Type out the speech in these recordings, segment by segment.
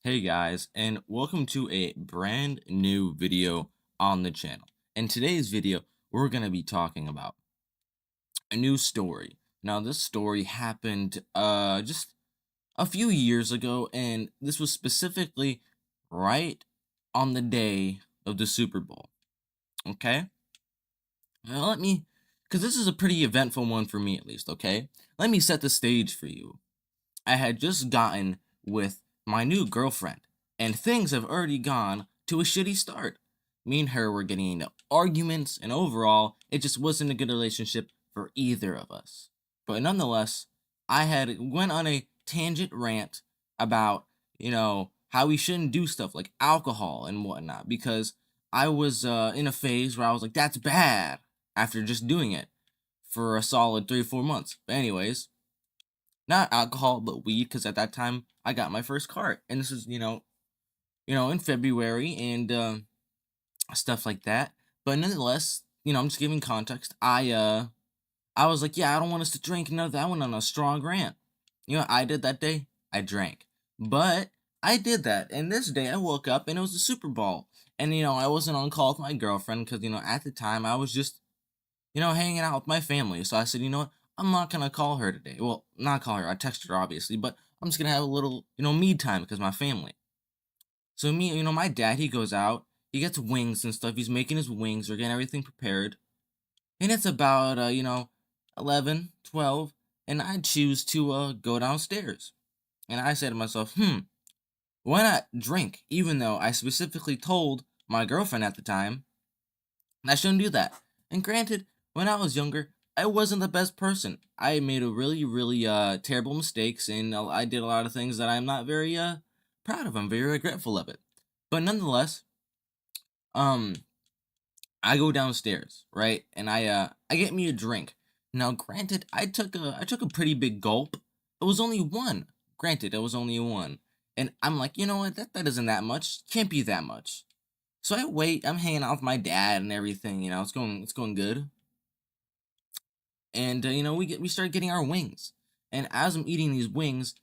Hey guys, and welcome to a brand new video on the channel. In today's video, we're going to be talking about a new story. Now, this story happened just a few years ago, and this was specifically right on the day of the Super Bowl. Okay? Now, because this is a pretty eventful one for me at least, okay? Let me set the stage for you. I had just gotten with my new girlfriend, and things have already gone to a shitty start. Me and her were getting into arguments, and overall, it just wasn't a good relationship for either of us. But nonetheless, I had went on a tangent rant about, how we shouldn't do stuff like alcohol and whatnot, because I was in a phase where I was like, that's bad, after just doing it for a solid 3 or 4 months. But anyways, not alcohol, but weed, because at that time I got my first cart, and this is in February and stuff like that. But nonetheless, I'm just giving context. I was like, yeah, I don't want us to drink. No, that went on a strong rant. You know what I did that day? I drank, but I did that, and this day I woke up and it was the Super Bowl, and I wasn't on call with my girlfriend because at the time I was just hanging out with my family. So I said, you know what? I'm not gonna call her today. Well, not call her. I texted her obviously, but I'm just gonna have a little, me time because my family. So me, my dad, he goes out, he gets wings and stuff. He's making his wings, we're getting everything prepared, and it's about 11, 12, and I choose to go downstairs, and I said to myself, why not drink? Even though I specifically told my girlfriend at the time I shouldn't do that. And granted, when I was younger, I wasn't the best person. I made a really, really terrible mistakes, and I did a lot of things that I'm not very proud of. I'm very regretful of it. But nonetheless, um, I go downstairs, right, and I get me a drink. Now, granted, I took a pretty big gulp. It was only one. Granted, it was only one, and I'm like, you know what, that isn't that much. Can't be that much. So I wait. I'm hanging out with my dad and everything. It's going good. And we start getting our wings. And as I'm eating these wings,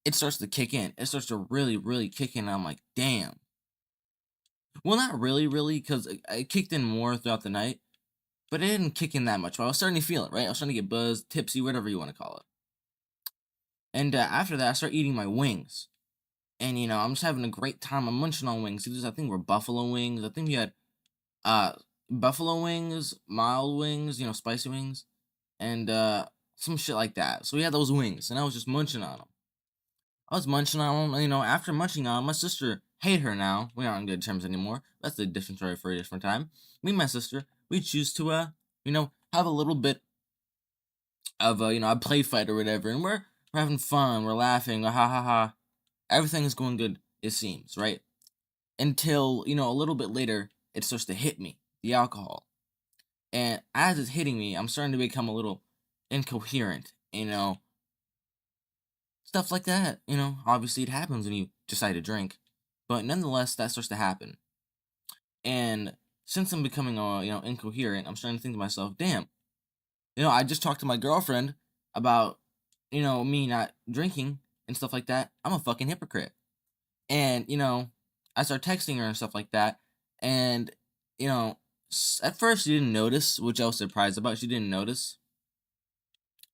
it starts to kick in. It starts to really, really kick in. And I'm like, damn. Well, not really, really, because it kicked in more throughout the night, but it didn't kick in that much. But I was starting to feel it, right? I was starting to get buzzed, tipsy, whatever you want to call it. And after that, I start eating my wings. And I'm just having a great time. I'm munching on wings. These, I think, were buffalo wings. I think we had uh buffalo wings, mild wings, spicy wings, and some shit like that. So we had those wings, and I was just munching on them. I was munching on them, and, after munching on them, my sister, hate her now. We aren't on good terms anymore. That's a different story for a different time. Me and my sister, we choose to have a little bit of a play fight or whatever, and we're having fun, we're laughing, ha ha ha. Everything is going good, it seems, right? Until a little bit later, it starts to hit me, the alcohol. And as it's hitting me, I'm starting to become a little incoherent, stuff like that. Obviously it happens when you decide to drink, but nonetheless, that starts to happen. And since I'm becoming, incoherent, I'm starting to think to myself, damn, I just talked to my girlfriend about, me not drinking and stuff like that. I'm a fucking hypocrite. And, I start texting her and stuff like that. And, at first she didn't notice, which I was surprised about. She didn't notice.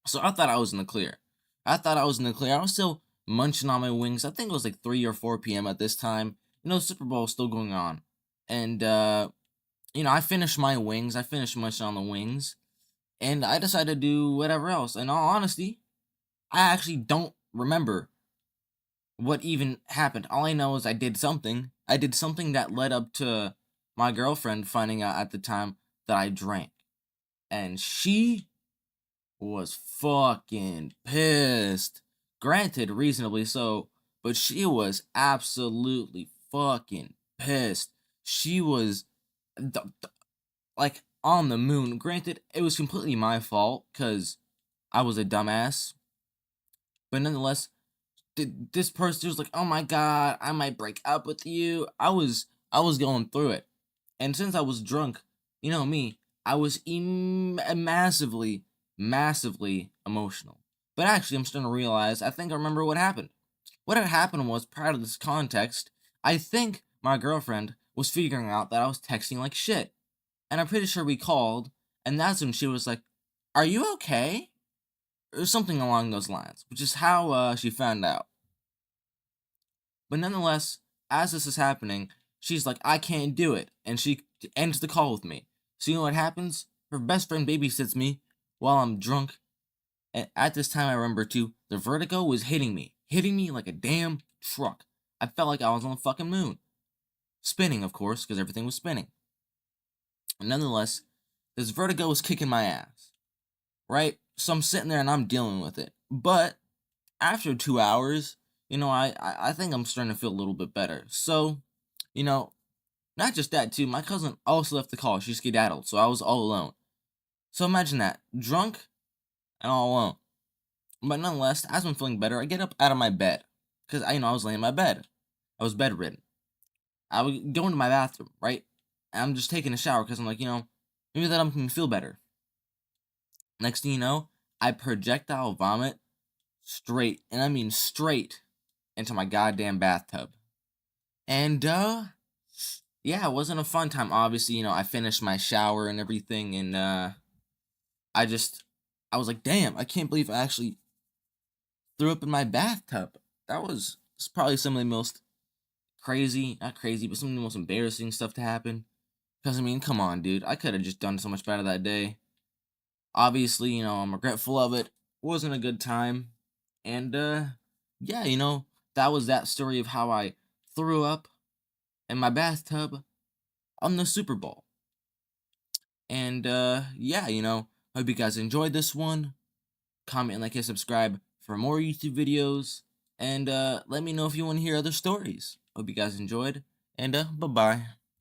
So I thought I was in the clear. I thought I was in the clear. I was still munching on my wings. I think it was like 3 or 4 p.m. at this time. Super Bowl was still going on. And, I finished my wings. I finished munching on the wings. And I decided to do whatever else. In all honesty, I actually don't remember what even happened. All I know is I did something. I did something that led up to my girlfriend finding out at the time that I drank. And she was fucking pissed. Granted, reasonably so, but she was absolutely fucking pissed. She was like on the moon. Granted, it was completely my fault because I was a dumbass. But nonetheless, this person was like, "Oh my god, I might break up with you." I was going through it, and since I was drunk, you know me, I was massively, massively emotional. But actually, I'm starting to realize I think I remember what happened. What had happened was, prior to this context, I think my girlfriend was figuring out that I was texting like shit. And I'm pretty sure we called, and that's when she was like, "Are you okay?" Or something along those lines, which is how she found out. But nonetheless, as this is happening, she's like, "I can't do it," and she ends the call with me. So you know what happens? Her best friend babysits me while I'm drunk. And at this time, I remember too, the vertigo was hitting me like a damn truck. I felt like I was on the fucking moon. Spinning, of course, because everything was spinning. And nonetheless, this vertigo was kicking my ass, right? So I'm sitting there and I'm dealing with it. But after 2 hours, I think I'm starting to feel a little bit better. So, you know, not just that too, my cousin also left the call. She skedaddled, so I was all alone. So imagine that, drunk and all alone. But nonetheless, as I'm feeling better, I get up out of my bed. Because, I was laying in my bed. I was bedridden. I would go into my bathroom, right? And I'm just taking a shower because I'm like, maybe that I'm going to feel better. Next thing you know, I projectile vomit straight, and I mean straight, into my goddamn bathtub. And, yeah, it wasn't a fun time. Obviously, I finished my shower and everything, and, I was like, damn, I can't believe I actually threw up in my bathtub. That was probably some of the most not crazy, but some of the most embarrassing stuff to happen. Because, come on, dude. I could have just done so much better that day. Obviously, I'm regretful of it. It wasn't a good time. And, yeah, that was that story of how I threw up in my bathtub on the Super Bowl. And, yeah, hope you guys enjoyed this one. Comment, like, and subscribe for more YouTube videos. And, let me know if you want to hear other stories. Hope you guys enjoyed. And, bye-bye.